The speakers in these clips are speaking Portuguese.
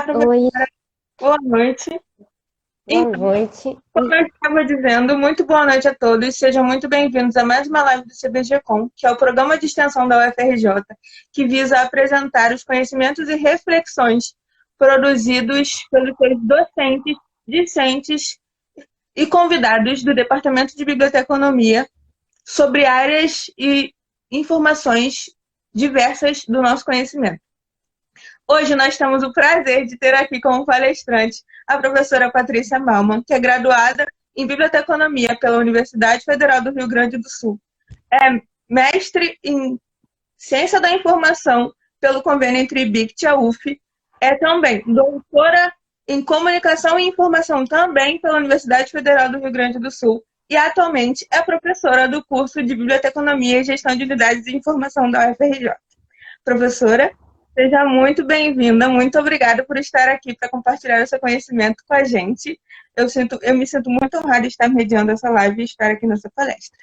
Oi, professora, boa noite. boa Então, noite. como eu estava dizendo, muito boa noite a todos. Sejam muito bem-vindos a mais uma live do CBGcom, que é o programa de extensão da UFRJ, que visa apresentar os conhecimentos e reflexões produzidos pelos seus docentes, discentes e convidados do Departamento de Biblioteconomia sobre áreas e informações diversas do nosso conhecimento. Hoje nós temos o prazer de ter aqui como palestrante a professora Patrícia Malman, que é graduada em Biblioteconomia pela Universidade Federal do Rio Grande do Sul. É mestre em Ciência da Informação pelo convênio entre IBICT e a UF. É também doutora em Comunicação e Informação também pela Universidade Federal do Rio Grande do Sul. E atualmente é professora do curso de Biblioteconomia e Gestão de Unidades de Informação da UFRJ. Professora, seja muito bem-vinda, muito obrigada por estar aqui para compartilhar o seu conhecimento com a gente. Eu me sinto muito honrada de estar mediando essa live e estar aqui nessa palestra.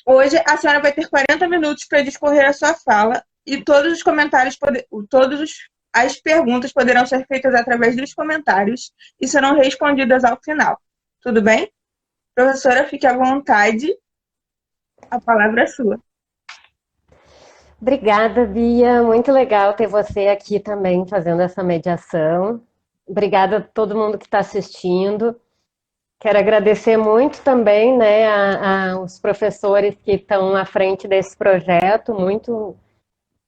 Hoje a senhora vai ter 40 minutos para discorrer a sua fala e todos os comentários, as perguntas poderão ser feitas através dos comentários e serão respondidas ao final. Tudo bem? Professora, fique à vontade, a palavra é sua. Obrigada, Bia. Muito legal ter você aqui também fazendo essa mediação. Obrigada a todo mundo que está assistindo. Quero agradecer muito também, né, aos professores que estão à frente desse projeto, muito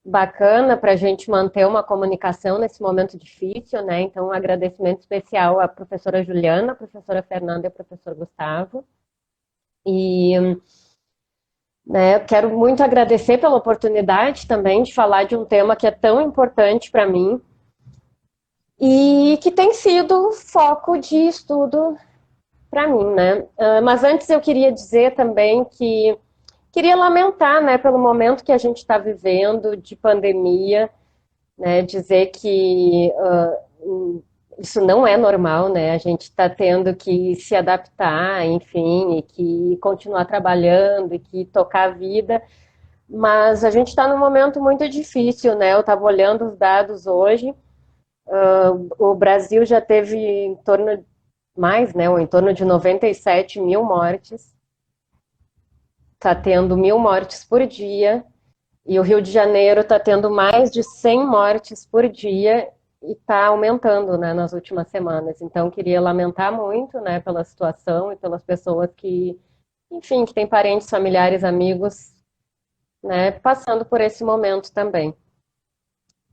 bacana para a gente manter uma comunicação nesse momento difícil, né? Então, um agradecimento especial à professora Juliana, à professora Fernanda e ao professor Gustavo. E eu quero muito agradecer pela oportunidade também de falar de um tema que é tão importante para mim e que tem sido foco de estudo para mim, né? Mas antes eu queria dizer também que queria lamentar, né, pelo momento que a gente está vivendo de pandemia, né? Dizer que isso não é normal, né? A gente está tendo que se adaptar, enfim, e que continuar trabalhando e que tocar a vida, mas a gente está num momento muito difícil, né? Eu estava olhando os dados hoje, o Brasil já teve em torno mais, né? Ou em torno de 97 mil mortes, está tendo 1.000 mortes por dia, e o Rio de Janeiro está tendo mais de 100 mortes por dia, e está aumentando, né, nas últimas semanas. Então, queria lamentar muito, né, pela situação e pelas pessoas que, enfim, que têm parentes, familiares, amigos, né, passando por esse momento também.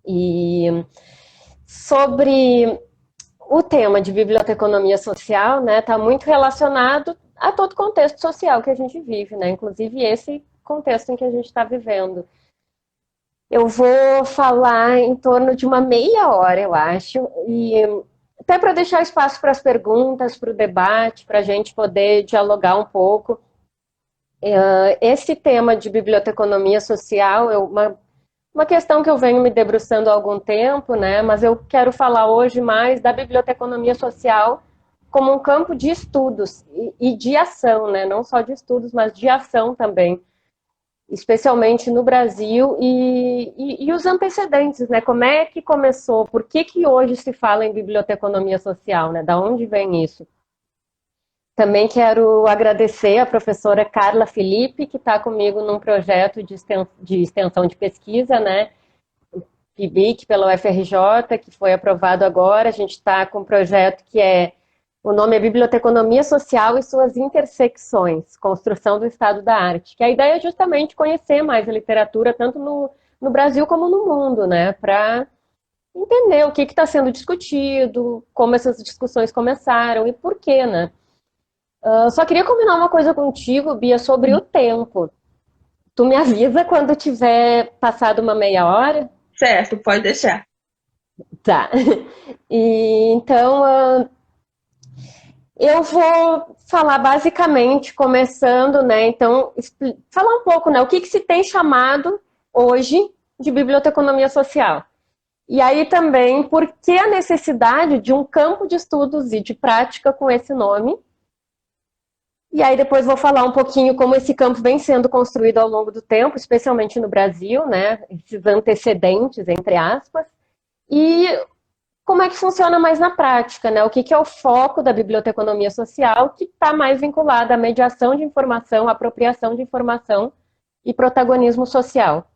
E sobre o tema de biblioteconomia social, né, está muito relacionado a todo o contexto social que a gente vive, né, inclusive esse contexto em que a gente está vivendo. Eu vou falar em torno de uma meia hora, eu acho, e até para deixar espaço para as perguntas, para o debate, para a gente poder dialogar um pouco. Esse tema de biblioteconomia social é uma questão que eu venho me debruçando há algum tempo, né? Mas eu quero falar hoje mais da biblioteconomia social como um campo de estudos e de ação, né? Não só de estudos, mas de ação também, especialmente no Brasil, e os antecedentes, né? Como é que começou? Por que hoje se fala em biblioteconomia social, né? Da onde vem isso? Também quero agradecer a professora Carla Felipe, que está comigo num projeto de extensão de pesquisa, né? PIBIC pela UFRJ, que foi aprovado agora. A gente está com um projeto que o nome é Biblioteconomia Social e suas intersecções, construção do estado da arte. Que a ideia é justamente conhecer mais a literatura, tanto no Brasil como no mundo, né? Para entender o que está sendo discutido, como essas discussões começaram e por quê, né? Só queria combinar uma coisa contigo, Bia, sobre o tempo. Tu me avisa quando tiver passado uma meia hora? Certo, pode deixar. Tá. E, então, eu vou falar basicamente, começando, né? Então, falar um pouco, né? O que se tem chamado hoje de biblioteconomia social. E aí também, por que a necessidade de um campo de estudos e de prática com esse nome? E aí depois vou falar um pouquinho como esse campo vem sendo construído ao longo do tempo, especialmente no Brasil, né? Esses antecedentes, entre aspas. E como é que funciona mais na prática, né? O que é o foco da biblioteconomia social, que está mais vinculada à mediação de informação, apropriação de informação e protagonismo social.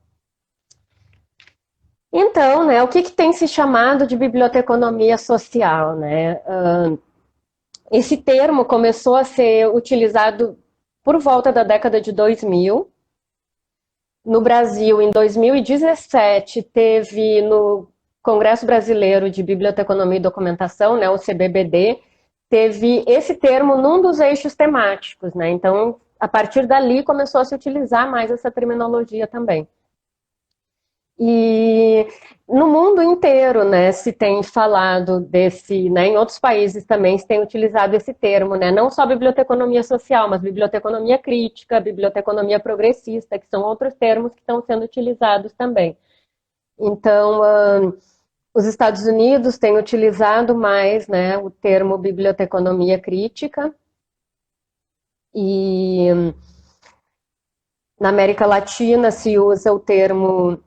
Então, né, o que tem se chamado de biblioteconomia social, né? Esse termo começou a ser utilizado por volta da década de 2000. No Brasil, em 2017, teve no Congresso Brasileiro de Biblioteconomia e Documentação, né, o CBBD, teve esse termo num dos eixos temáticos, né? Então, a partir dali começou a se utilizar mais essa terminologia também. E no mundo inteiro, né, se tem falado desse, né, em outros países também se tem utilizado esse termo, né, não só biblioteconomia social, mas biblioteconomia crítica, biblioteconomia progressista, que são outros termos que estão sendo utilizados também. Então, os Estados Unidos têm utilizado mais, né, o termo biblioteconomia crítica, e na América Latina se usa o termo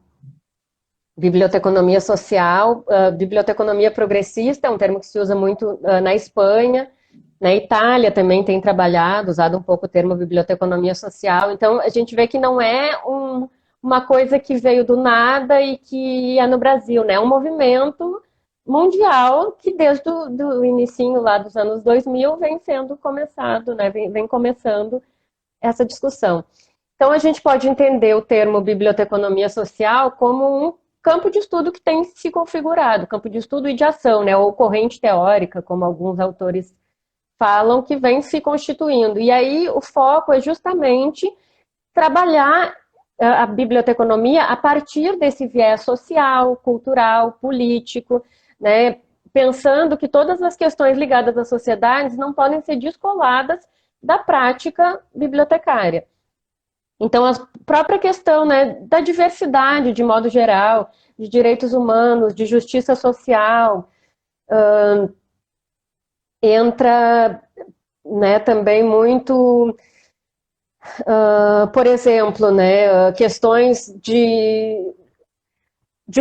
biblioteconomia social, biblioteconomia progressista, é um termo que se usa muito na Espanha, na Itália também tem trabalhado, usado um pouco o termo biblioteconomia social, então a gente vê que não é uma coisa que veio do nada e que é no Brasil, né? É um movimento mundial que desde o inicinho lá dos anos 2000 vem sendo começado, né? Vem começando essa discussão. Então a gente pode entender o termo biblioteconomia social como um campo de estudo que tem se configurado, campo de estudo e de ação, né, ou corrente teórica, como alguns autores falam, que vem se constituindo. E aí o foco é justamente trabalhar a biblioteconomia a partir desse viés social, cultural, político, né, pensando que todas as questões ligadas às sociedades não podem ser descoladas da prática bibliotecária. Então, a própria questão, né, da diversidade, de modo geral, de direitos humanos, de justiça social, entra, né, também muito, por exemplo, né, questões de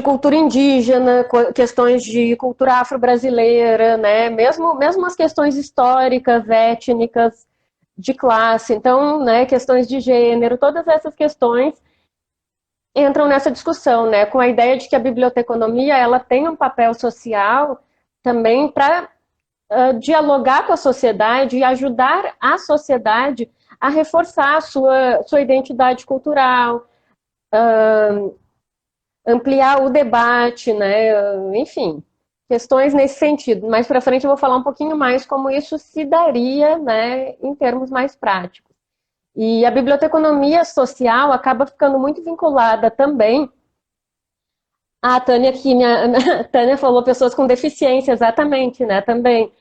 cultura indígena, questões de cultura afro-brasileira, né, mesmo as questões históricas, étnicas, de classe, então, né, questões de gênero, todas essas questões entram nessa discussão, né, com a ideia de que a biblioteconomia ela tem um papel social também para dialogar com a sociedade e ajudar a sociedade a reforçar a sua identidade cultural, ampliar o debate, né, enfim, questões nesse sentido. Mais para frente eu vou falar um pouquinho mais como isso se daria, né, em termos mais práticos. E a biblioteconomia social acaba ficando muito vinculada também à Tânia, a Tânia falou pessoas com deficiência, exatamente, né, também.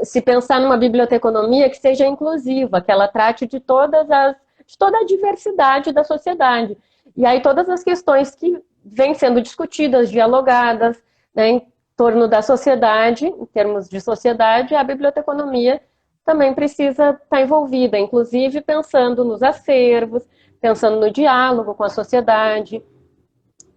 Se pensar numa biblioteconomia que seja inclusiva, que ela trate de toda a diversidade da sociedade. E aí todas as questões que vêm sendo discutidas, dialogadas, né, em torno da sociedade, em termos de sociedade, a biblioteconomia também precisa estar envolvida, inclusive pensando nos acervos, pensando no diálogo com a sociedade.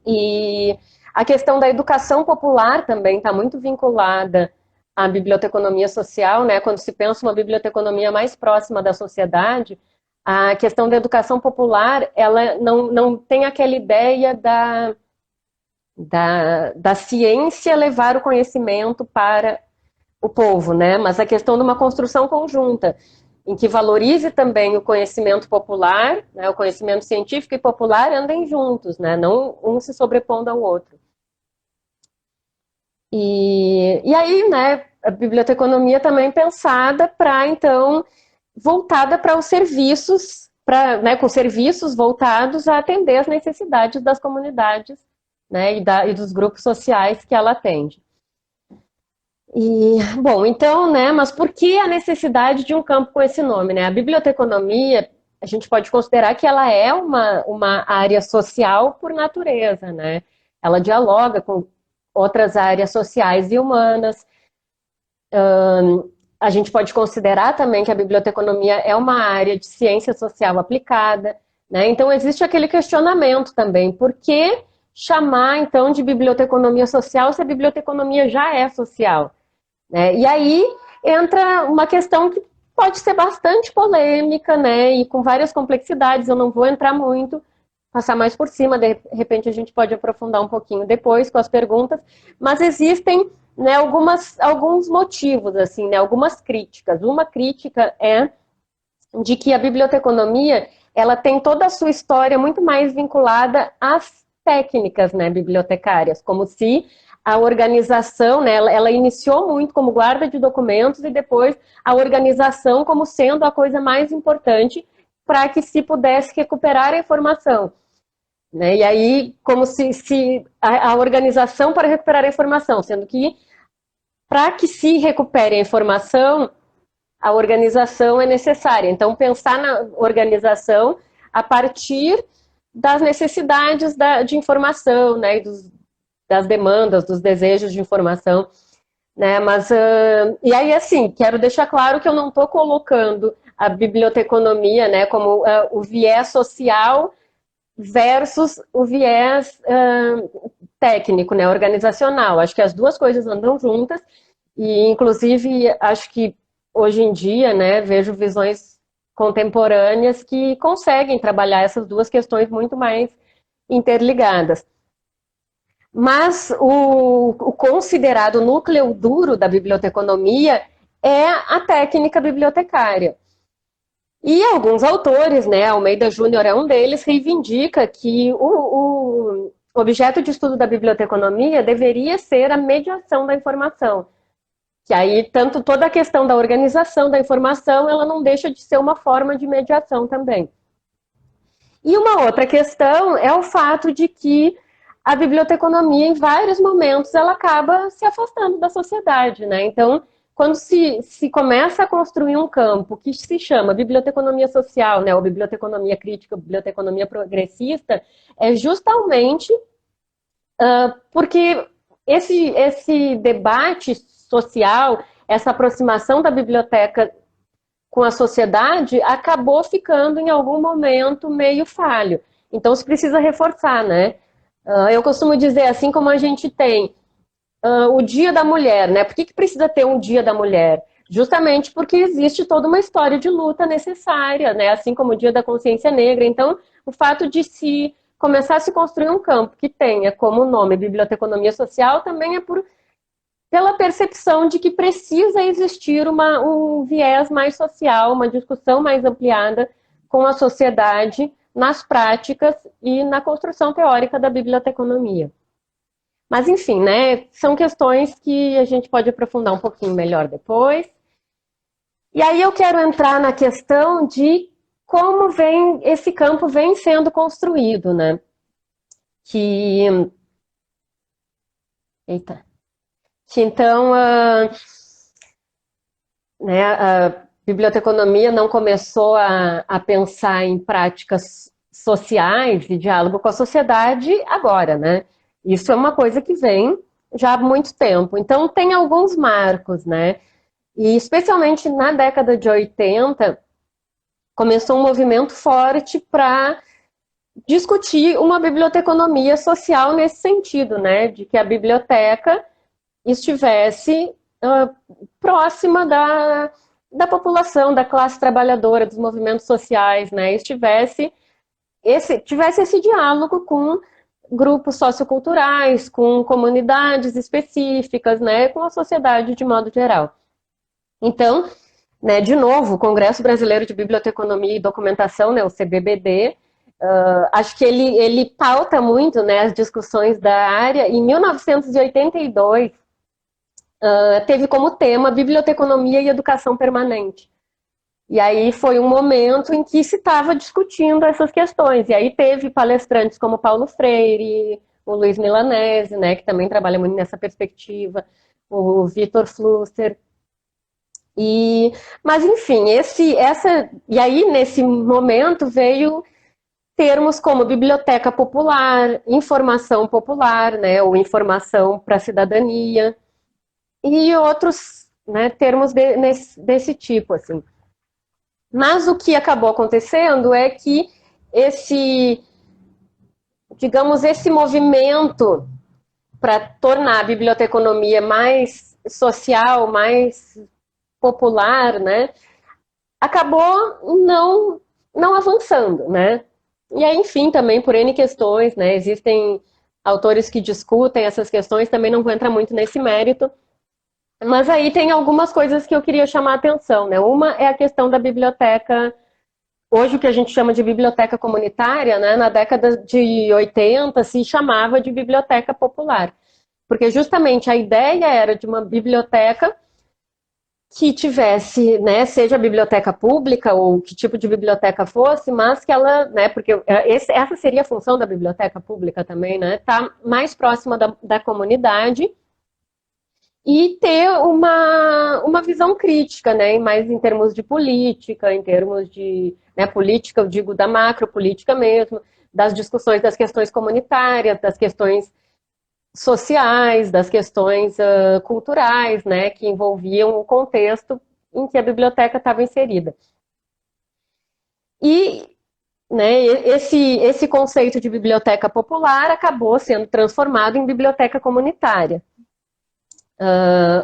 E a questão da educação popular também está muito vinculada à biblioteconomia social, né? Quando se pensa uma biblioteconomia mais próxima da sociedade, a questão da educação popular, ela não tem aquela ideia da ciência levar o conhecimento para o povo, né? Mas a questão de uma construção conjunta, em que valorize também o conhecimento popular, né? O conhecimento científico e popular andem juntos, né? Não um se sobrepondo ao outro. E aí, né, a biblioteconomia também pensada para, então, voltada para os serviços, né, com serviços voltados a atender as necessidades das comunidades, né, e dos grupos sociais que ela atende. E, bom, então, né, mas por que a necessidade de um campo com esse nome, né? A biblioteconomia, a gente pode considerar que ela é uma área social por natureza, né? Ela dialoga com outras áreas sociais e humanas. A gente pode considerar também que a biblioteconomia é uma área de ciência social aplicada, né? Então, existe aquele questionamento também, por que chamar, então, de biblioteconomia social se a biblioteconomia já é social, né? E aí entra uma questão que pode ser bastante polêmica, né, e com várias complexidades, eu não vou entrar muito, passar mais por cima, de repente a gente pode aprofundar um pouquinho depois com as perguntas, mas existem, né, alguns motivos, assim, né, algumas críticas. Uma crítica é de que a biblioteconomia, ela tem toda a sua história muito mais vinculada às técnicas, né, bibliotecárias, como se a organização, né, ela iniciou muito como guarda de documentos e depois a organização como sendo a coisa mais importante para que se pudesse recuperar a informação, né? E aí, como se a organização para recuperar a informação, sendo que para que se recupere a informação, a organização é necessária. Então, pensar na organização a partir das necessidades de informação, né, e das demandas, dos desejos de informação, né, mas, e aí, assim, quero deixar claro que eu não estou colocando a biblioteconomia, né, como o viés social versus o viés técnico, né, organizacional. Acho que as duas coisas andam juntas e, inclusive, acho que hoje em dia, né, vejo visões contemporâneas que conseguem trabalhar essas duas questões muito mais interligadas. Mas o considerado núcleo duro da biblioteconomia é a técnica bibliotecária. E alguns autores, né, Almeida Júnior é um deles, reivindica que o objeto de estudo da biblioteconomia deveria ser a mediação da informação. Que aí, tanto toda a questão da organização da informação, ela não deixa de ser uma forma de mediação também. E uma outra questão é o fato de que a biblioteconomia, em vários momentos, ela acaba se afastando da sociedade, né? Então, quando se começa a construir um campo que se chama biblioteconomia social, né, ou biblioteconomia crítica, biblioteconomia progressista, é justamente porque esse debate social, essa aproximação da biblioteca com a sociedade, acabou ficando em algum momento meio falho. Então se precisa reforçar, né? Eu costumo dizer, assim como a gente tem o Dia da Mulher, né? Por que precisa ter um Dia da Mulher? Justamente porque existe toda uma história de luta necessária, né? Assim como o Dia da Consciência Negra. Então, o fato de se começar a se construir um campo que tenha como nome biblioteconomia social também é pela percepção de que precisa existir um viés mais social, uma discussão mais ampliada com a sociedade nas práticas e na construção teórica da biblioteconomia. Mas, enfim, né, são questões que a gente pode aprofundar um pouquinho melhor depois. E aí eu quero entrar na questão de como esse campo vem sendo construído, né? Que então, né, a biblioteconomia não começou a pensar em práticas sociais e diálogo com a sociedade agora, né? Isso é uma coisa que vem já há muito tempo. Então, tem alguns marcos, né? E especialmente na década de 80, começou um movimento forte para discutir uma biblioteconomia social nesse sentido, né? De que a biblioteca estivesse próxima da população, da classe trabalhadora, dos movimentos sociais, né? Tivesse esse diálogo com grupos socioculturais, com comunidades específicas, né? Com a sociedade de modo geral. Então, né, de novo, o Congresso Brasileiro de Biblioteconomia e Documentação, né, o CBBD, acho que ele pauta muito, né, as discussões da área. Em 1982, teve como tema biblioteconomia e educação permanente. E aí foi um momento em que se estava discutindo essas questões. E aí teve palestrantes como Paulo Freire, o Luiz Milanese, né, que também trabalha muito nessa perspectiva, o Vitor Flusser. Mas, enfim, e aí nesse momento veio termos como biblioteca popular, informação popular, né, ou informação para a cidadania, e outros, né, termos desse tipo, assim. Mas o que acabou acontecendo é que digamos, esse movimento para tornar a biblioteconomia mais social, mais popular, né, acabou não avançando, né? E aí, enfim, também por N questões, né? Existem autores que discutem essas questões, também não vou entrar muito nesse mérito, mas aí tem algumas coisas que eu queria chamar a atenção, né? Uma é a questão da biblioteca, hoje o que a gente chama de biblioteca comunitária, né? Na década de 80 se chamava de biblioteca popular, porque justamente a ideia era de uma biblioteca que tivesse, né, seja a biblioteca pública ou que tipo de biblioteca fosse, mas que ela, né, porque essa seria a função da biblioteca pública também, né, tá mais próxima da comunidade e ter uma visão crítica, né, mais em termos de política, em termos de, né, política, eu digo da macropolítica mesmo, das discussões das questões comunitárias, das questões sociais, das questões culturais, né, que envolviam o contexto em que a biblioteca estava inserida. E, né, esse conceito de biblioteca popular acabou sendo transformado em biblioteca comunitária.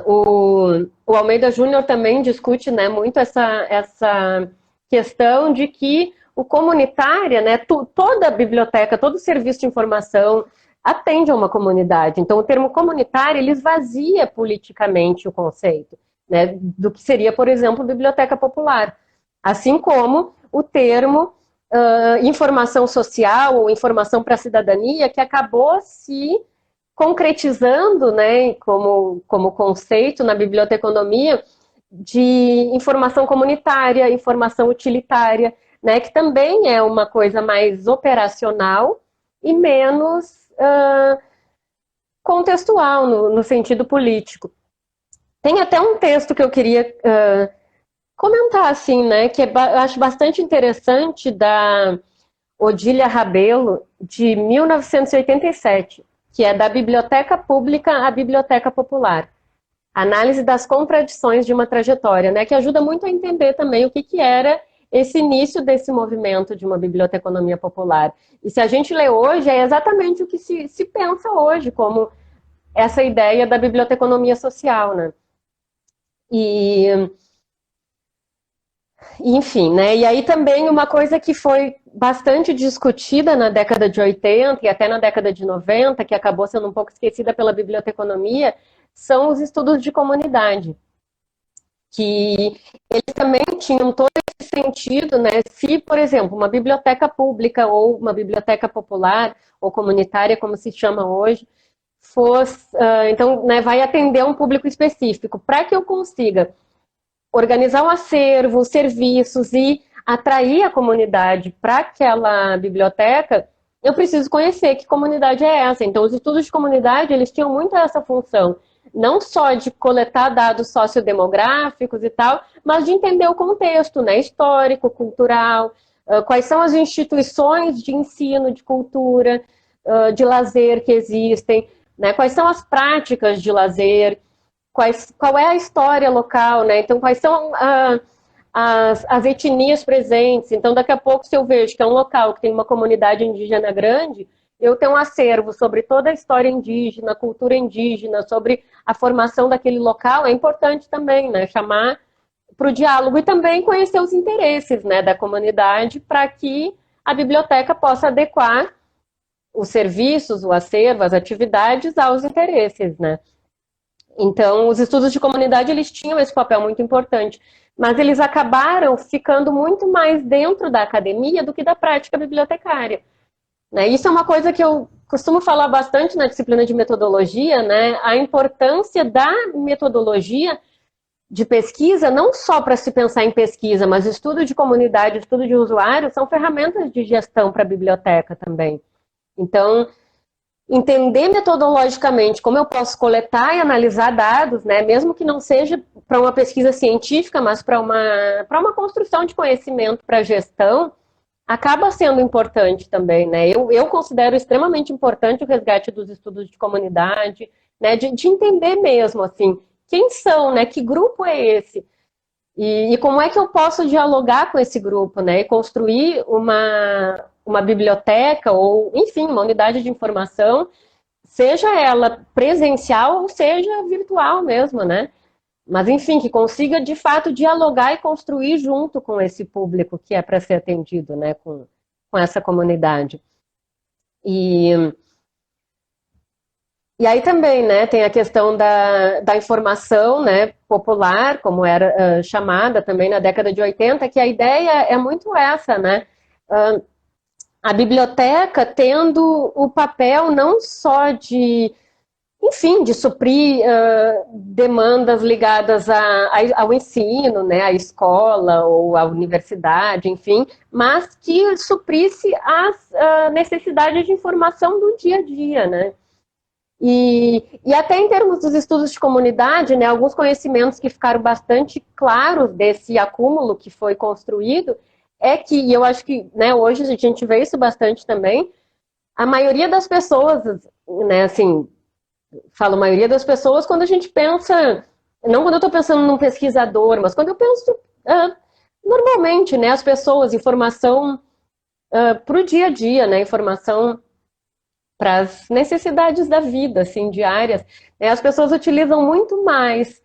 O Almeida Júnior também discute, né, muito essa questão de que o comunitária, né, toda biblioteca, todo serviço de informação atende a uma comunidade. Então, o termo comunitário, ele esvazia politicamente o conceito, né, do que seria, por exemplo, biblioteca popular. Assim como o termo informação social ou informação para a cidadania, que acabou se concretizando, né, como conceito na biblioteconomia de informação comunitária, informação utilitária, né, que também é uma coisa mais operacional e menos contextual no sentido político. Tem até um texto que eu queria comentar, assim, né, que eu acho bastante interessante, da Odília Rabelo, de 1987, que é da Biblioteca Pública à Biblioteca Popular. Análise das contradições de uma trajetória, né, que ajuda muito a entender também o que era esse início desse movimento de uma biblioteconomia popular. E se a gente lê hoje, é exatamente o que se pensa hoje, como essa ideia da biblioteconomia social, né? Enfim, né? E aí também uma coisa que foi bastante discutida na década de 80 e até na década de 90, que acabou sendo um pouco esquecida pela biblioteconomia, são os estudos de comunidade, que eles também tinham todo esse sentido, né? Se, por exemplo, uma biblioteca pública ou uma biblioteca popular ou comunitária, como se chama hoje, fosse, então, né, vai atender um público específico. Para que eu consiga organizar um acervo, serviços e atrair a comunidade para aquela biblioteca, eu preciso conhecer que comunidade é essa. Então, os estudos de comunidade, eles tinham muito essa função, não só de coletar dados sociodemográficos e tal, mas de entender o contexto, né, histórico, cultural, quais são as instituições de ensino, de cultura, de lazer que existem, né, quais são as práticas de lazer, qual é a história local, né? Então, quais são as etnias presentes. Então, daqui a pouco, se eu vejo que é um local que tem uma comunidade indígena grande, eu tenho um acervo sobre toda a história indígena, cultura indígena, sobre a formação daquele local, é importante também, né? Chamar para o diálogo e também conhecer os interesses, né, da comunidade para que a biblioteca possa adequar os serviços, o acervo, as atividades aos interesses, né? Então, os estudos de comunidade, eles tinham esse papel muito importante, mas eles acabaram ficando muito mais dentro da academia do que da prática bibliotecária, né? Isso é uma coisa que eu costumo falar bastante na disciplina de metodologia, né? A importância da metodologia de pesquisa, não só para se pensar em pesquisa, mas estudo de comunidade, estudo de usuário, são ferramentas de gestão para a biblioteca também. Então, entender metodologicamente como eu posso coletar e analisar dados, né, mesmo que não seja para uma pesquisa científica, mas para uma construção de conhecimento para gestão, acaba sendo importante também, né? Eu considero extremamente importante o resgate dos estudos de comunidade, né, de entender mesmo, assim, quem são, né, que grupo é esse? E como é que eu posso dialogar com esse grupo, né, e construir uma uma biblioteca ou, enfim, uma unidade de informação, seja ela presencial ou seja virtual mesmo, né? Mas, enfim, que consiga, de fato, dialogar e construir junto com esse público que é para ser atendido, né? Com essa comunidade. E aí também, né, tem a questão da informação, né, popular, como era chamada também na década de 80, que a ideia é muito essa, né? A biblioteca tendo o papel não só de, enfim, de suprir demandas ligadas ao ensino, né, à escola ou à universidade, enfim, mas que suprisse as necessidades de informação do dia a dia, né? E até em termos dos estudos de comunidade, né, alguns conhecimentos que ficaram bastante claros desse acúmulo que foi construído é que, e eu acho que, né, hoje a gente vê isso bastante também, a maioria das pessoas, né, assim, falo maioria das pessoas quando a gente pensa, não quando eu estou pensando num pesquisador, mas quando eu penso normalmente, né, as pessoas, informação para o dia a dia, né, informação para as necessidades da vida, assim, diárias, né, as pessoas utilizam muito mais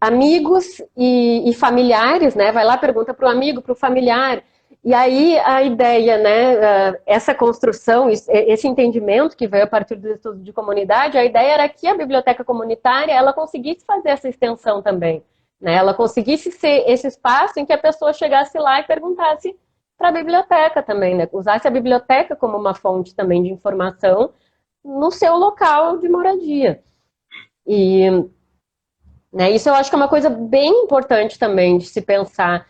amigos e familiares, né? Vai lá, pergunta para o amigo, para o familiar, e aí a ideia, né? Essa construção, esse entendimento que veio a partir do estudo de comunidade, a ideia era que a biblioteca comunitária ela conseguisse fazer essa extensão também, né? Ela conseguisse ser esse espaço em que a pessoa chegasse lá e perguntasse para a biblioteca também, né? Usasse a biblioteca como uma fonte também de informação no seu local de moradia. E, né, isso eu acho que é uma coisa bem importante também de se pensar,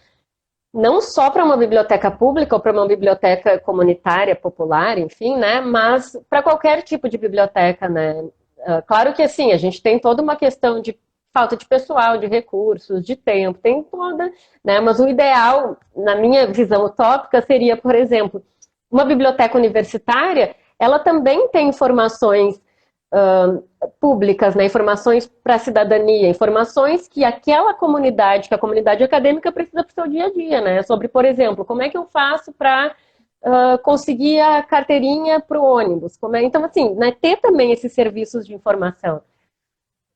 não só para uma biblioteca pública ou para uma biblioteca comunitária, popular, enfim, né? Mas para qualquer tipo de biblioteca, né? Claro que assim, a gente tem toda uma questão de falta de pessoal, de recursos, de tempo, tem toda, né? Mas o ideal, na minha visão utópica, seria, por exemplo, uma biblioteca universitária, ela também tem informações públicas, né? Informações para a cidadania, informações que aquela comunidade, que a comunidade acadêmica precisa para o seu dia a dia, né? Sobre, por exemplo, como é que eu faço para conseguir a carteirinha para o ônibus? Então, assim, né, ter também esses serviços de informação,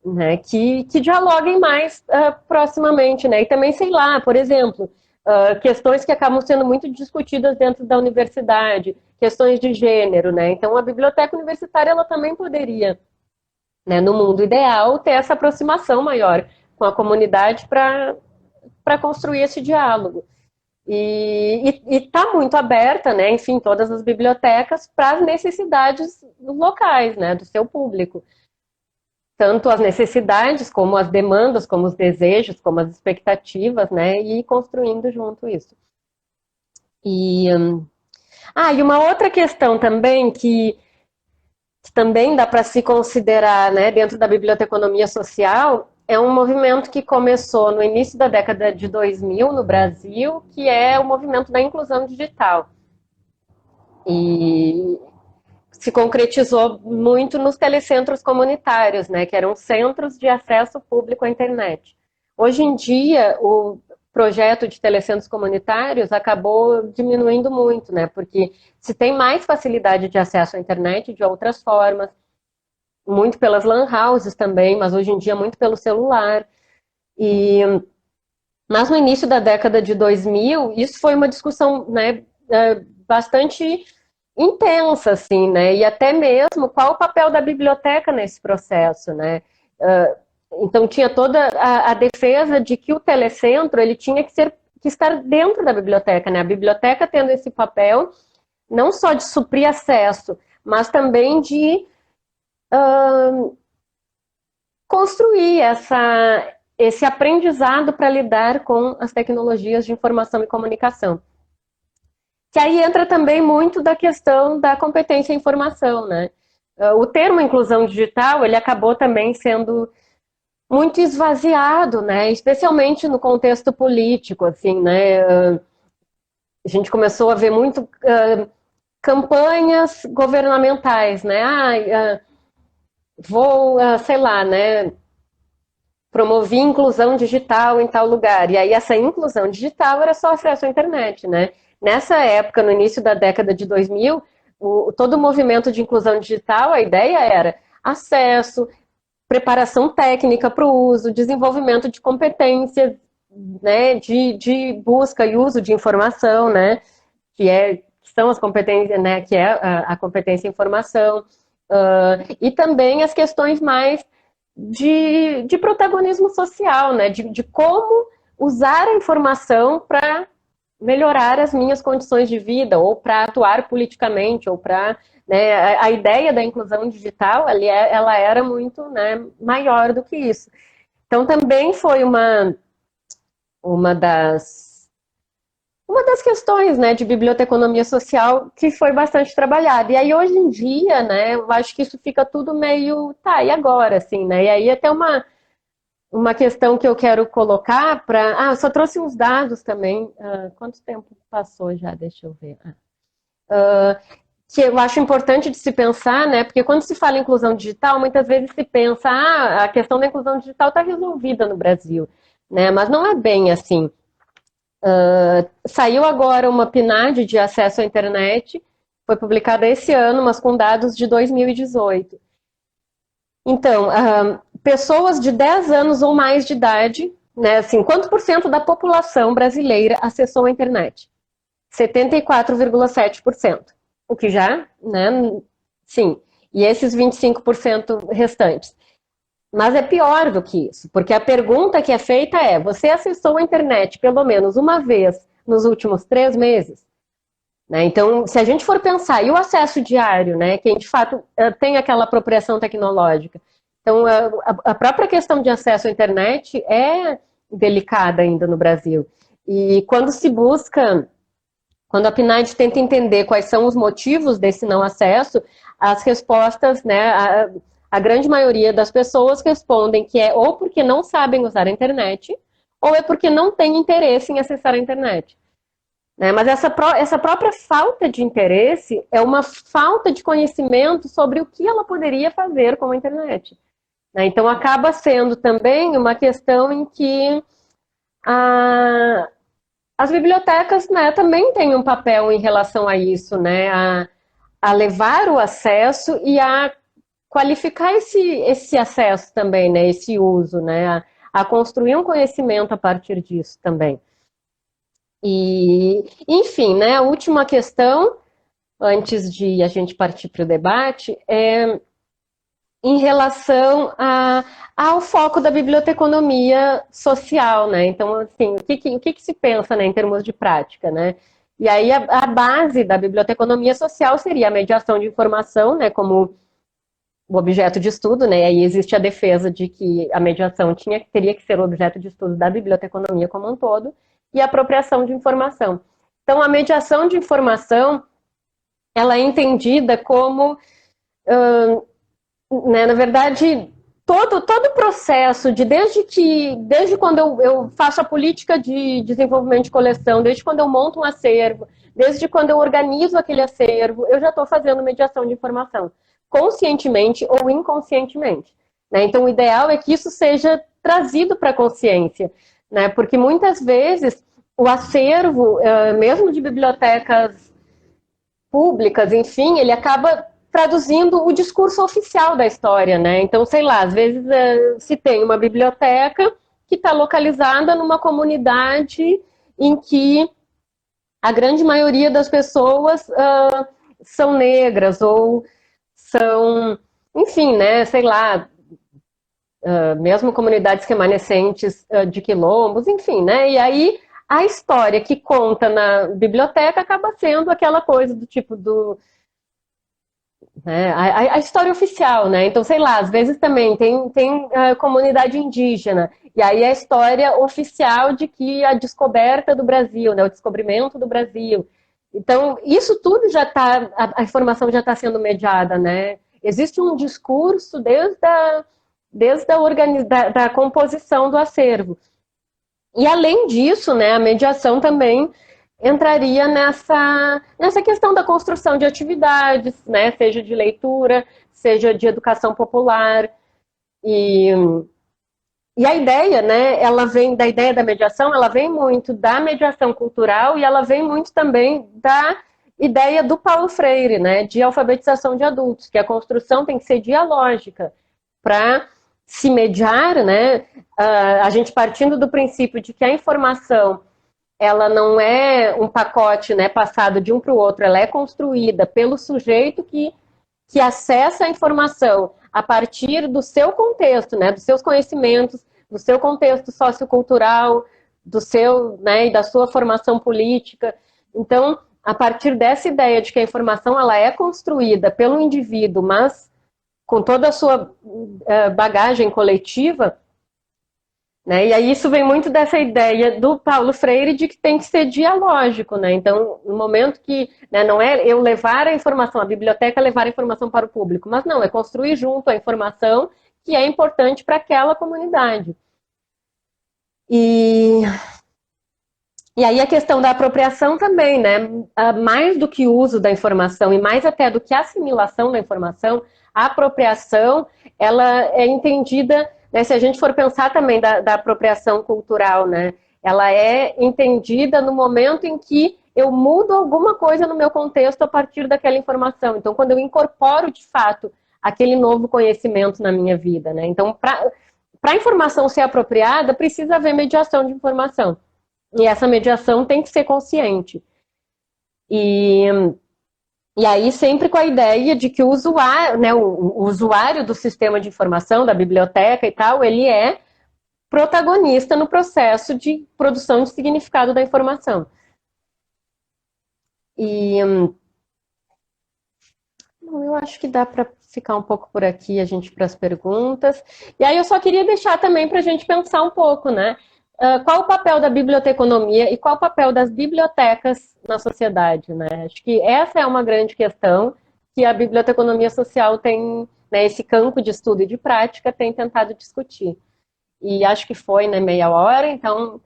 né, que dialoguem mais proximamente, né? E também, sei lá, por exemplo, questões que acabam sendo muito discutidas dentro da universidade, questões de gênero, né? Então, a biblioteca universitária, ela também poderia, né, no mundo ideal, ter essa aproximação maior com a comunidade para construir esse diálogo. E está muito aberta, né, enfim, todas as bibliotecas para as necessidades locais, né, do seu público. Tanto as necessidades, como as demandas, como os desejos, como as expectativas, né, e ir construindo junto isso. E uma outra questão também que também dá para se considerar, né, dentro da biblioteconomia social, é um movimento que começou no início da década de 2000 no Brasil, que é o movimento da inclusão digital. E se concretizou muito nos telecentros comunitários, né, que eram centros de acesso público à internet. Hoje em dia, o projeto de telecentros comunitários acabou diminuindo muito, né, porque se tem mais facilidade de acesso à internet de outras formas, muito pelas lan houses também, mas hoje em dia muito pelo celular. Mas no início da década de 2000, isso foi uma discussão, né, bastante intensa, assim, né? E até mesmo qual o papel da biblioteca nesse processo, né? Então tinha toda a defesa de que o telecentro ele tinha que estar dentro da biblioteca, né? A biblioteca tendo esse papel não só de suprir acesso, mas também de construir esse aprendizado para lidar com as tecnologias de informação e comunicação. Que aí entra também muito da questão da competência em informação, né? O termo inclusão digital, ele acabou também sendo muito esvaziado, né? Especialmente no contexto político, assim, né? A gente começou a ver muito campanhas governamentais, né? Vou, sei lá, né? Promover inclusão digital em tal lugar. E aí essa inclusão digital era só acesso à internet, né? Nessa época, no início da década de 2000, todo o movimento de inclusão digital, a ideia era acesso, preparação técnica para o uso, desenvolvimento de competências, né, de busca e uso de informação, né, que são as competências, né, que é a competência em informação, e também as questões mais de protagonismo social, né, de como usar a informação para melhorar as minhas condições de vida, ou para atuar politicamente, ou para, né, a ideia da inclusão digital, ela era muito, né, maior do que isso. Então também foi uma das questões, né, de biblioteconomia social que foi bastante trabalhada. E aí hoje em dia, né, eu acho que isso fica tudo meio, tá, e agora, assim, né? E aí até uma questão que eu quero colocar para... eu só trouxe uns dados também. Quanto tempo passou já? Deixa eu ver. Que eu acho importante de se pensar, né? Porque quando se fala em inclusão digital, muitas vezes se pensa, a questão da inclusão digital está resolvida no Brasil, né? Mas não é bem assim. Saiu agora uma PNAD de acesso à internet, foi publicada esse ano, mas com dados de 2018. Então, pessoas de 10 anos ou mais de idade, né, assim, quanto por cento da população brasileira acessou a internet? 74,7%. O que já, né, sim. E esses 25% restantes. Mas é pior do que isso, porque a pergunta que é feita é: você acessou a internet pelo menos uma vez nos últimos 3 meses? Né? Então, se a gente for pensar, e o acesso diário, né, quem de fato tem aquela apropriação tecnológica? Então, a própria questão de acesso à internet é delicada ainda no Brasil. E quando se busca, quando a PNAD tenta entender quais são os motivos desse não acesso, as respostas, né, a grande maioria das pessoas respondem que é ou porque não sabem usar a internet, ou é porque não têm interesse em acessar a internet. Né? Mas essa própria falta de interesse é uma falta de conhecimento sobre o que ela poderia fazer com a internet. Né? Então acaba sendo também uma questão em que as bibliotecas, né, também têm um papel em relação a isso, né, a levar o acesso e a qualificar esse acesso também, né, esse uso, né, a construir um conhecimento a partir disso também. E, enfim, né, a última questão, antes de a gente partir para o debate, é em relação ao foco da biblioteconomia social, né? Então, assim, o que se pensa, né, em termos de prática, né? E aí a base da biblioteconomia social seria a mediação de informação, né, como o objeto de estudo, né? E aí existe a defesa de que a mediação teria que ser o objeto de estudo da biblioteconomia como um todo, e a apropriação de informação. Então, a mediação de informação, ela é entendida como, né, na verdade, todo o processo desde quando eu faço a política de desenvolvimento de coleção, desde quando eu monto um acervo, desde quando eu organizo aquele acervo, eu já estou fazendo mediação de informação, conscientemente ou inconscientemente. Né? Então, o ideal é que isso seja trazido para a consciência, né? Porque muitas vezes o acervo, mesmo de bibliotecas públicas, enfim, ele acaba traduzindo o discurso oficial da história, né? Então, sei lá, às vezes se tem uma biblioteca que está localizada numa comunidade em que a grande maioria das pessoas são negras ou são, enfim, né, sei lá, mesmo comunidades remanescentes de quilombos, enfim, né? E aí a história que conta na biblioteca acaba sendo aquela coisa do tipo né, a história oficial, né? Então, sei lá, às vezes também tem comunidade indígena, e aí a história oficial de que a descoberta do Brasil, né, o descobrimento do Brasil. Então, isso tudo já está, a informação já está sendo mediada, né? Existe um discurso desde da composição do acervo. E além disso, né, a mediação também entraria nessa questão da construção de atividades, né, seja de leitura, seja de educação popular. E E a ideia, né, ela vem da ideia da mediação, ela vem muito da mediação cultural e ela vem muito também da ideia do Paulo Freire, né, de alfabetização de adultos, que a construção tem que ser dialógica para se mediar, né, a gente partindo do princípio de que a informação ela não é um pacote, né, passado de um para o outro, ela é construída pelo sujeito que acessa a informação a partir do seu contexto, né, dos seus conhecimentos, do seu contexto sociocultural, do seu, né, e da sua formação política. Então, a partir dessa ideia de que a informação ela é construída pelo indivíduo, mas com toda a sua bagagem coletiva, né? E aí isso vem muito dessa ideia do Paulo Freire de que tem que ser dialógico, né? Então, no momento que, né, não é eu levar a informação, a biblioteca levar a informação para o público, mas não, é construir junto a informação que é importante para aquela comunidade. E aí a questão da apropriação também, né? Mais do que o uso da informação e mais até do que a assimilação da informação, a apropriação, ela é entendida, né, se a gente for pensar também da apropriação cultural, né? Ela é entendida no momento em que eu mudo alguma coisa no meu contexto a partir daquela informação. Então, quando eu incorporo de fato aquele novo conhecimento na minha vida, né? Então, para a informação ser apropriada, precisa haver mediação de informação. E essa mediação tem que ser consciente. E aí sempre com a ideia de que o usuário, né, o usuário do sistema de informação, da biblioteca e tal, ele é protagonista no processo de produção de significado da informação. E eu acho que dá para ficar um pouco por aqui, a gente para as perguntas. E aí eu só queria deixar também para a gente pensar um pouco, né? Qual o papel da biblioteconomia e qual o papel das bibliotecas na sociedade, né? Acho que essa é uma grande questão que a biblioteconomia social tem, né, esse campo de estudo e de prática tem tentado discutir. E acho que foi, né, meia hora, então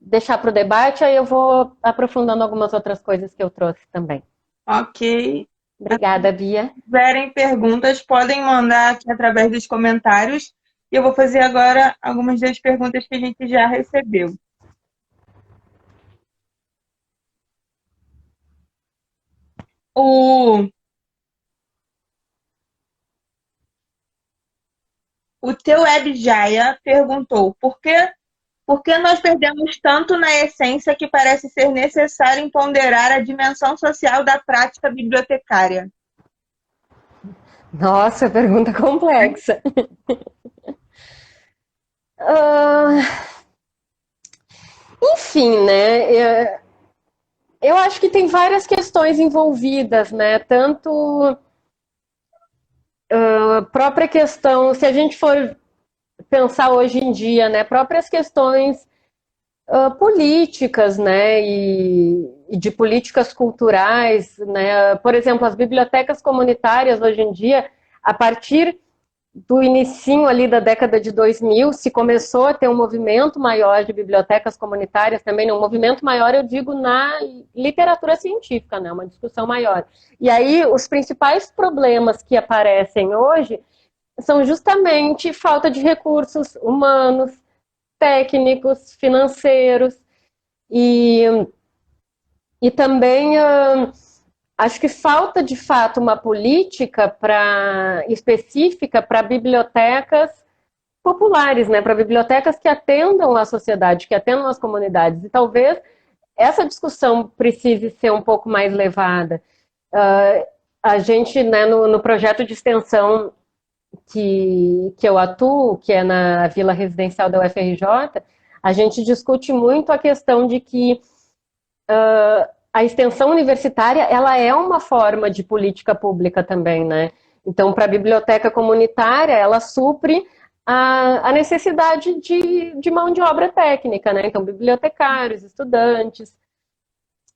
deixar para o debate, aí eu vou aprofundando algumas outras coisas que eu trouxe também. Ok. Obrigada, Bia. Se tiverem perguntas, podem mandar aqui através dos comentários. E eu vou fazer agora algumas das perguntas que a gente já recebeu. O teu Jaya perguntou por que nós perdemos tanto na essência que parece ser necessário ponderar a dimensão social da prática bibliotecária? Nossa, pergunta complexa. Enfim, né? Eu acho que tem várias questões envolvidas, né? Tanto a própria questão, se a gente for pensar hoje em dia, né? Próprias questões políticas, né? E de políticas culturais, né? Por exemplo, as bibliotecas comunitárias hoje em dia, a partir do inicinho ali da década de 2000, se começou a ter um movimento maior de bibliotecas comunitárias também, um movimento maior, eu digo, na literatura científica, né, uma discussão maior. E aí, os principais problemas que aparecem hoje são justamente falta de recursos humanos, técnicos, financeiros, e também acho que falta, de fato, uma política específica para bibliotecas populares, né? Para bibliotecas que atendam a sociedade, que atendam as comunidades. E talvez essa discussão precise ser um pouco mais levada. A gente, né, no projeto de extensão que eu atuo, que é na Vila Residencial da UFRJ, a gente discute muito a questão de que a extensão universitária, ela é uma forma de política pública também, né? Então, para a biblioteca comunitária, ela supre a necessidade de mão de obra técnica, né? Então, bibliotecários, estudantes.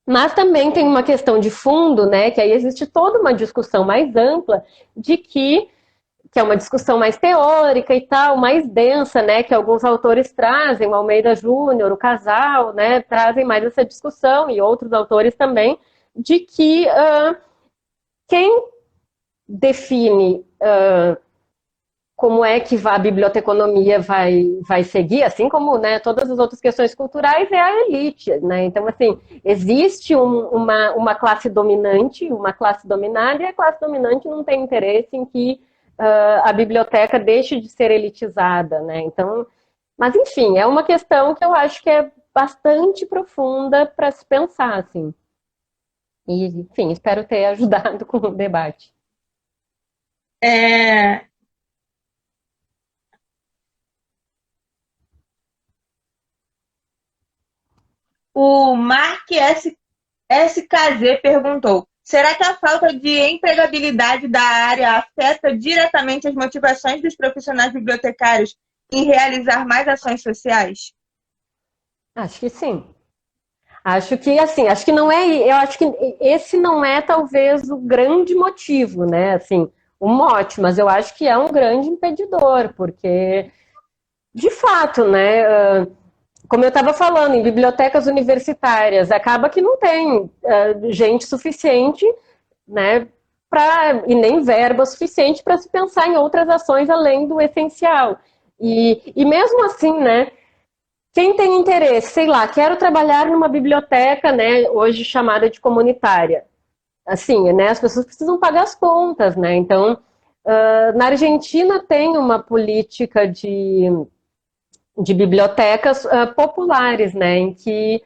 Mas também tem uma questão de fundo, né? Que aí existe toda uma discussão mais ampla de que é uma discussão mais teórica e tal, mais densa, né, que alguns autores trazem, o Almeida Júnior, o Casal, né, trazem mais essa discussão, e outros autores também, de que quem define como é que a biblioteconomia vai seguir, assim como, né, todas as outras questões culturais, é a elite, né? Então, assim, existe uma classe dominante, uma classe dominada, e a classe dominante não tem interesse em que a biblioteca deixe de ser elitizada, né? Então, mas, enfim, é uma questão que eu acho que é bastante profunda para se pensar, assim. E, enfim, espero ter ajudado com o debate. É, o Mark SKZ perguntou: será que a falta de empregabilidade da área afeta diretamente as motivações dos profissionais bibliotecários em realizar mais ações sociais? Acho que sim. Acho que assim, acho que não é, eu acho que esse não é talvez o grande motivo, né? Assim, o mote, mas eu acho que é um grande impedidor, porque de fato, né? Como eu estava falando, em bibliotecas universitárias, acaba que não tem gente suficiente, né? E nem verba suficiente para se pensar em outras ações além do essencial. E mesmo assim, né? Quem tem interesse, sei lá, quero trabalhar numa biblioteca, né, hoje chamada de comunitária. Assim, né, as pessoas precisam pagar as contas, né? Então, na Argentina tem uma política de bibliotecas populares, né, em que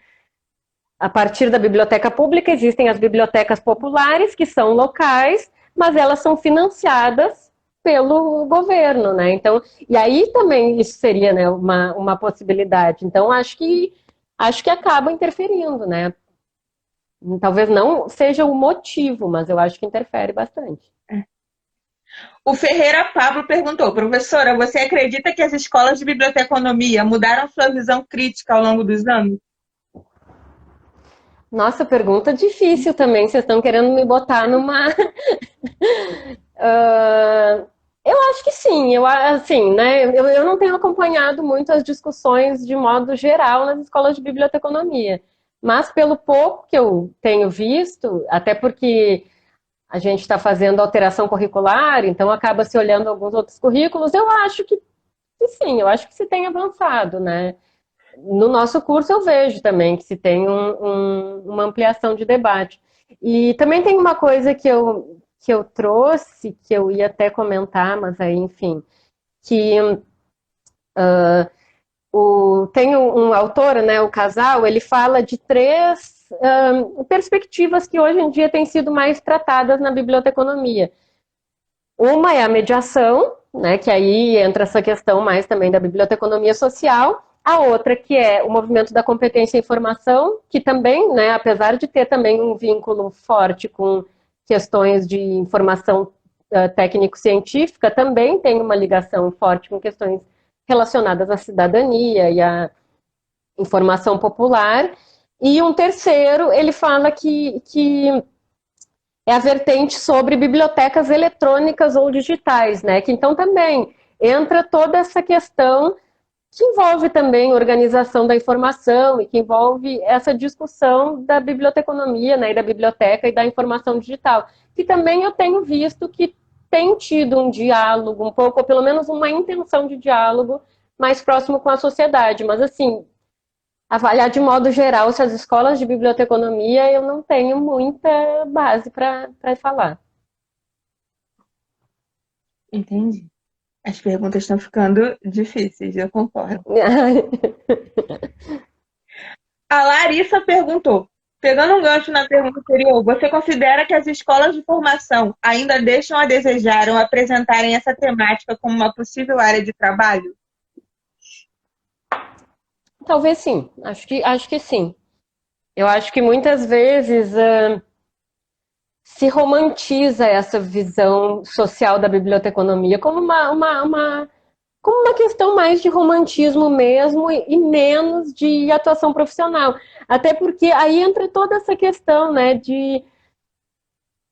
a partir da biblioteca pública existem as bibliotecas populares, que são locais, mas elas são financiadas pelo governo, né? Então, e aí também isso seria, né, uma possibilidade. Então, acho que acaba interferindo, né? Talvez não seja o motivo, mas eu acho que interfere bastante. O Ferreira Pablo perguntou: professora, você acredita que as escolas de biblioteconomia mudaram sua visão crítica ao longo dos anos? Nossa, pergunta difícil também. Vocês estão querendo me botar numa. Eu acho que sim. Eu, assim, né? Eu não tenho acompanhado muito as discussões de modo geral nas escolas de biblioteconomia. Mas pelo pouco que eu tenho visto, até porque a gente está fazendo alteração curricular, então acaba se olhando alguns outros currículos, eu acho que sim, eu acho que se tem avançado, né? No nosso curso eu vejo também que se tem uma ampliação de debate. E também tem uma coisa que eu trouxe, que eu ia até comentar, mas aí, enfim, que tem um autor, né, o Casal, ele fala de três perspectivas que hoje em dia têm sido mais tratadas na biblioteconomia. Uma é a mediação, né, que aí entra essa questão mais também da biblioteconomia social. A outra que é o movimento da competência e informação, que também, né, apesar de ter também um vínculo forte com questões de informação técnico-científica, também tem uma ligação forte com questões relacionadas à cidadania e à informação popular. E um terceiro, ele fala que é a vertente sobre bibliotecas eletrônicas ou digitais, né? Que então também entra toda essa questão que envolve também organização da informação e que envolve essa discussão da biblioteconomia, né, e da biblioteca e da informação digital, que também eu tenho visto que tem tido um diálogo um pouco, ou pelo menos uma intenção de diálogo mais próximo com a sociedade, mas assim, avaliar de modo geral se as escolas de biblioteconomia eu não tenho muita base para falar. Entendi. As perguntas estão ficando difíceis, eu concordo. A Larissa perguntou: pegando um gancho na pergunta anterior, você considera que as escolas de formação ainda deixam a desejar ou apresentarem essa temática como uma possível área de trabalho? Talvez sim, acho que sim. Eu acho que muitas vezes se romantiza essa visão social da biblioteconomia como como uma questão mais de romantismo mesmo e menos de atuação profissional. Até porque aí entra toda essa questão, né,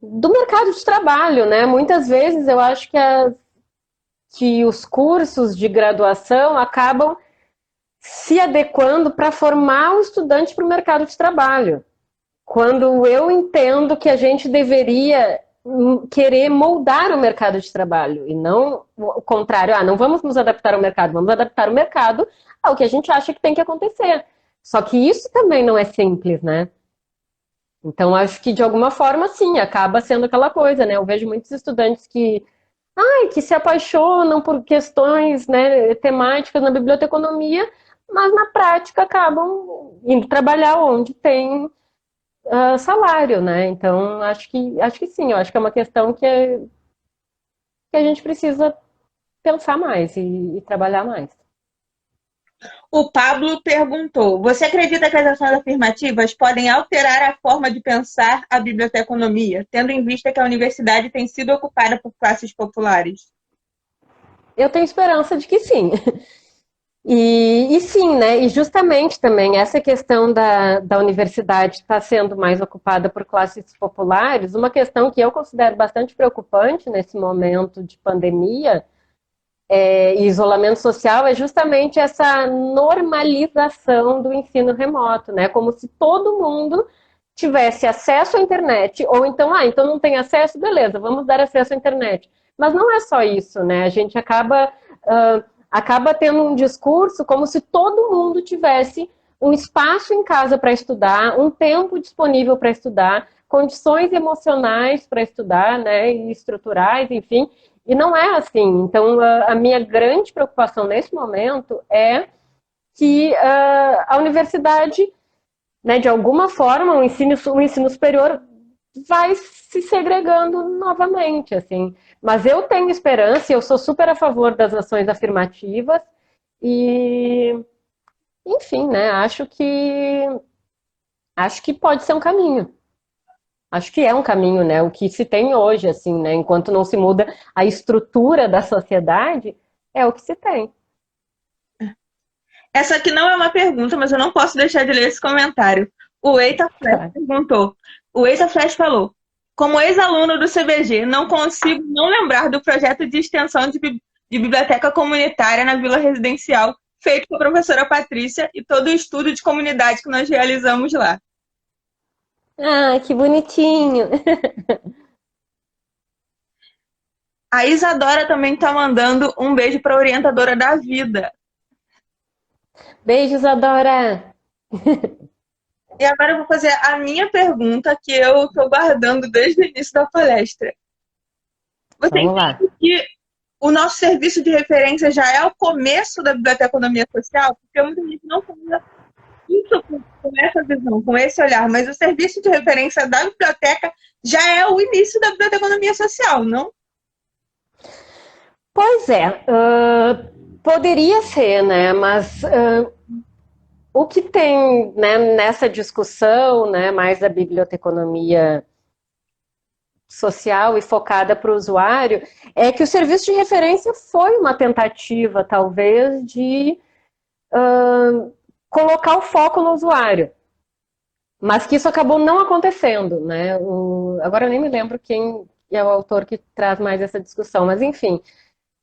do mercado de trabalho, né? Muitas vezes eu acho que os cursos de graduação acabam se adequando para formar o estudante para o mercado de trabalho. Quando eu entendo que a gente deveria querer moldar o mercado de trabalho e não o contrário, não vamos nos adaptar ao mercado, vamos adaptar o mercado ao que a gente acha que tem que acontecer. Só que isso também não é simples, né? Então, acho que de alguma forma, sim, acaba sendo aquela coisa, né? Eu vejo muitos estudantes que se apaixonam por questões, né, temáticas na biblioteconomia, mas na prática acabam indo trabalhar onde tem salário, né? Então, acho que sim, eu acho que é uma questão que a gente precisa pensar mais e trabalhar mais. O Pablo perguntou: você acredita que as ações afirmativas podem alterar a forma de pensar a biblioteconomia, tendo em vista que a universidade tem sido ocupada por classes populares? Eu tenho esperança de que sim. E sim, né? E justamente também essa questão da universidade estar sendo mais ocupada por classes populares, uma questão que eu considero bastante preocupante nesse momento de pandemia e isolamento social é justamente essa normalização do ensino remoto, né? Como se todo mundo tivesse acesso à internet, ou então não tem acesso, beleza, vamos dar acesso à internet. Mas não é só isso, né? A gente acaba tendo um discurso como se todo mundo tivesse um espaço em casa para estudar, um tempo disponível para estudar, condições emocionais para estudar, né, e estruturais, enfim, e não é assim. Então, a minha grande preocupação nesse momento é que a universidade, né, de alguma forma, o ensino superior vai se segregando novamente, assim. Mas eu tenho esperança e eu sou super a favor das ações afirmativas e, enfim, né, acho que pode ser um caminho. Acho que é um caminho, né? O que se tem hoje, assim, né? Enquanto não se muda a estrutura da sociedade, é o que se tem. Essa aqui não é uma pergunta, mas eu não posso deixar de ler esse comentário. O Eita Flash Claro. perguntou. O Eita Flash falou: como ex-aluno do CBG, não consigo não lembrar do projeto de extensão de biblioteca comunitária na Vila Residencial, feito com a professora Patrícia e todo o estudo de comunidade que nós realizamos lá. Ah, que bonitinho. A Isadora também está mandando um beijo para a orientadora da vida. Beijos, Adora. E agora eu vou fazer a minha pergunta que eu estou guardando desde o início da palestra. Você Vamos lá. entende que o nosso serviço de referência já é o começo da biblioteconomia social? Porque muita gente não fala isso com essa visão, com esse olhar, mas o serviço de referência da biblioteca já é o início da biblioteconomia social, não? Pois é, poderia ser, né? Mas o que tem, né, nessa discussão, né, mais da biblioteconomia social e focada para o usuário, é que o serviço de referência foi uma tentativa, talvez, de colocar o foco no usuário. Mas que isso acabou não acontecendo, né? Agora eu nem me lembro quem é o autor que traz mais essa discussão, mas enfim,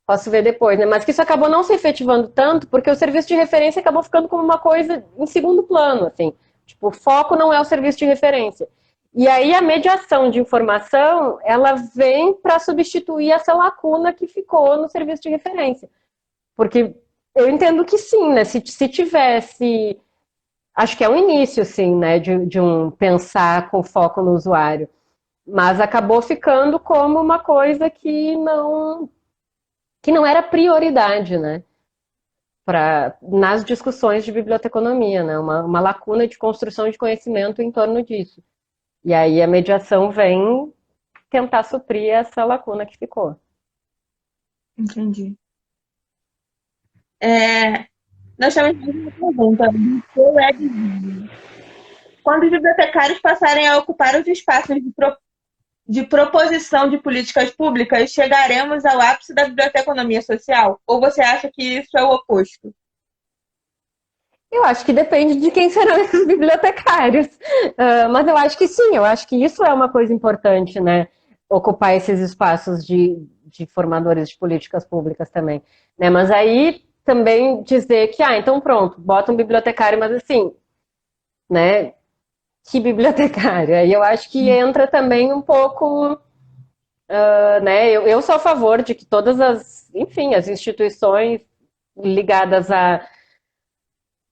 posso ver depois, né? Mas que isso acabou não se efetivando tanto, porque o serviço de referência acabou ficando como uma coisa em segundo plano, assim. Tipo, o foco não é o serviço de referência. E aí a mediação de informação, ela vem para substituir essa lacuna que ficou no serviço de referência. Porque eu entendo que sim, né? Se tivesse. Acho que é um início, sim, né? De um pensar com foco no usuário. Mas acabou ficando como uma coisa que não era prioridade, né? Nas discussões de biblioteconomia, né? Uma lacuna de construção de conhecimento em torno disso. E aí a mediação vem tentar suprir essa lacuna que ficou. Entendi. Nós temos mais uma pergunta. Do Edzinho. Quando os bibliotecários passarem a ocupar os espaços de proposição de políticas públicas, chegaremos ao ápice da biblioteconomia social? Ou você acha que isso é o oposto? Eu acho que depende de quem serão esses bibliotecários. Mas eu acho que sim, eu acho que isso é uma coisa importante, né? Ocupar esses espaços de formadores de políticas públicas também. Né? Mas aí também dizer que, então pronto, bota um bibliotecário, mas assim, né? Que bibliotecário? Aí eu acho que entra também um pouco né? Eu sou a favor de que todas enfim, as instituições ligadas à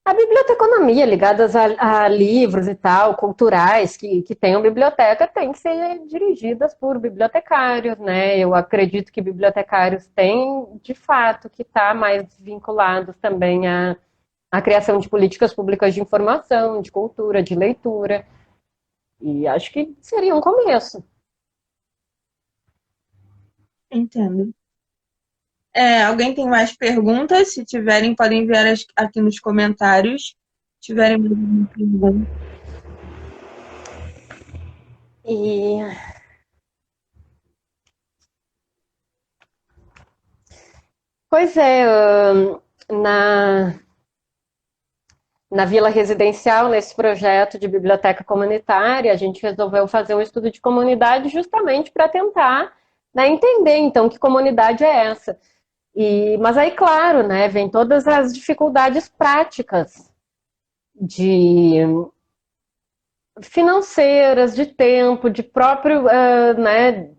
biblioteconomia, ligadas a livros e tal, culturais, que tenham biblioteca, têm que ser dirigidas por bibliotecários, né? Eu acredito que bibliotecários têm, de fato, que estar mais vinculados também à criação de políticas públicas de informação, de cultura, de leitura. E acho que seria um começo. Entendo. Alguém tem mais perguntas? Se tiverem, podem enviar aqui nos comentários. Se tiverem mais alguma pergunta. E pois é, na Vila Residencial, nesse projeto de biblioteca comunitária, a gente resolveu fazer um estudo de comunidade justamente para tentar, né, entender, então, que comunidade é essa. Mas aí, claro, né, vem todas as dificuldades práticas financeiras, de tempo, de próprio, né,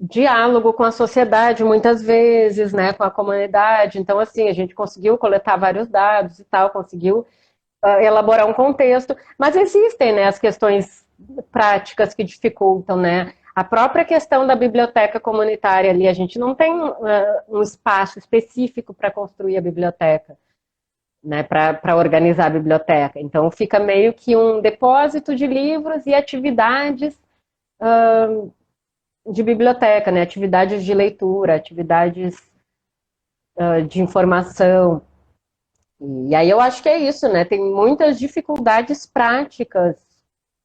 diálogo com a sociedade, muitas vezes, né, com a comunidade. Então, assim, a gente conseguiu coletar vários dados e tal, conseguiu elaborar um contexto, mas existem, né, as questões práticas que dificultam, né? A própria questão da biblioteca comunitária ali, a gente não tem um espaço específico para construir a biblioteca, né, para organizar a biblioteca. Então fica meio que um depósito de livros e atividades de biblioteca, né? Atividades de leitura, atividades de informação. E aí eu acho que é isso, né? Tem muitas dificuldades práticas,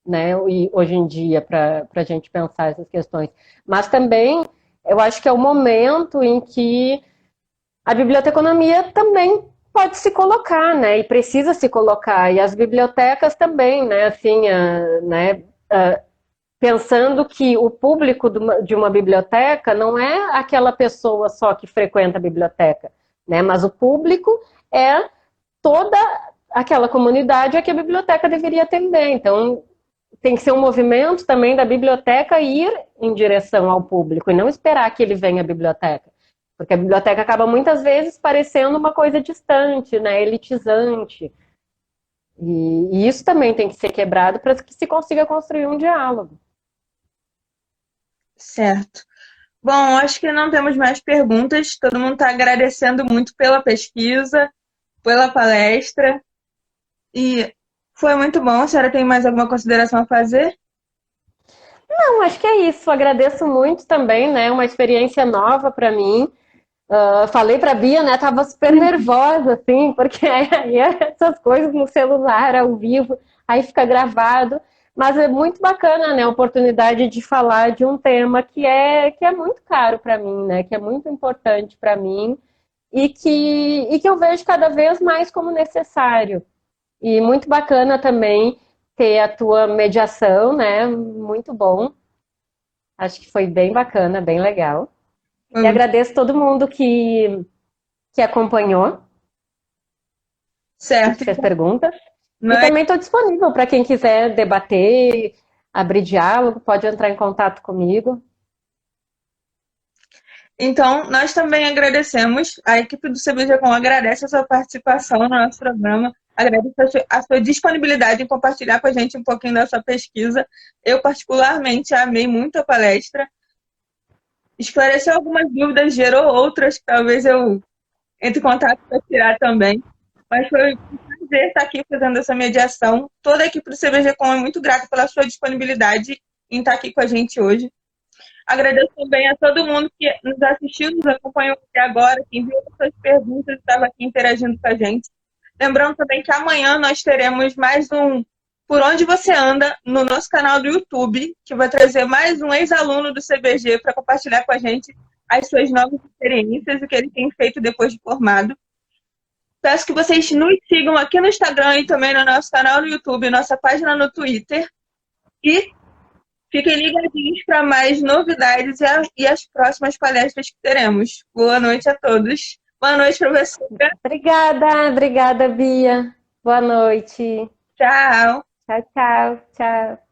né? E hoje em dia para a gente pensar essas questões. Mas também eu acho que é o momento em que a biblioteconomia também pode se colocar, né? E precisa se colocar. E as bibliotecas também, né? Assim, né? Pensando que o público de uma biblioteca não é aquela pessoa só que frequenta a biblioteca, né? Mas o público é toda aquela comunidade a que a biblioteca deveria atender. Então, tem que ser um movimento também da biblioteca ir em direção ao público e não esperar que ele venha à biblioteca. Porque a biblioteca acaba muitas vezes parecendo uma coisa distante, né, elitizante. E isso também tem que ser quebrado para que se consiga construir um diálogo. Certo. Bom, acho que não temos mais perguntas. Todo mundo está agradecendo muito pela pesquisa, pela palestra. E foi muito bom. A senhora tem mais alguma consideração a fazer? Não, acho que é isso. Agradeço muito também, né? Uma experiência nova para mim. Falei para a Bia, né? Tava super nervosa, assim, porque aí essas coisas no celular, ao vivo, aí fica gravado. Mas é muito bacana, né? A oportunidade de falar de um tema que é muito caro para mim, né? Que é muito importante para mim e que eu vejo cada vez mais como necessário. E muito bacana também ter a tua mediação, né? Muito bom. Acho que foi bem bacana, bem legal. E agradeço todo mundo que acompanhou, que Certo. fez perguntas. E Nós, também estou disponível para quem quiser debater, abrir diálogo, pode entrar em contato comigo. então, nós também agradecemos, a equipe do CBGcom agradece a sua participação no nosso programa, agradece a sua disponibilidade em compartilhar com a gente um pouquinho da sua pesquisa. Eu, particularmente, amei muito a palestra. Esclareceu algumas dúvidas, gerou outras que talvez eu entre em contato para tirar também. Mas foi um prazer estar aqui fazendo essa mediação. Toda a equipe do CBGcom é muito grata pela sua disponibilidade em estar aqui com a gente hoje. Agradeço também a todo mundo que nos assistiu, nos acompanhou até agora, que enviou suas perguntas e estava aqui interagindo com a gente. Lembrando também que amanhã nós teremos mais um Por Onde Você Anda no nosso canal do YouTube, que vai trazer mais um ex-aluno do CBG para compartilhar com a gente as suas novas experiências e o que ele tem feito depois de formado. Peço que vocês nos sigam aqui no Instagram e também no nosso canal no YouTube, nossa página no Twitter. E fiquem ligadinhos para mais novidades e as próximas palestras que teremos. Boa noite a todos. Boa noite, professora. Obrigada, Bia. Boa noite. Tchau. Tchau, tchau, tchau.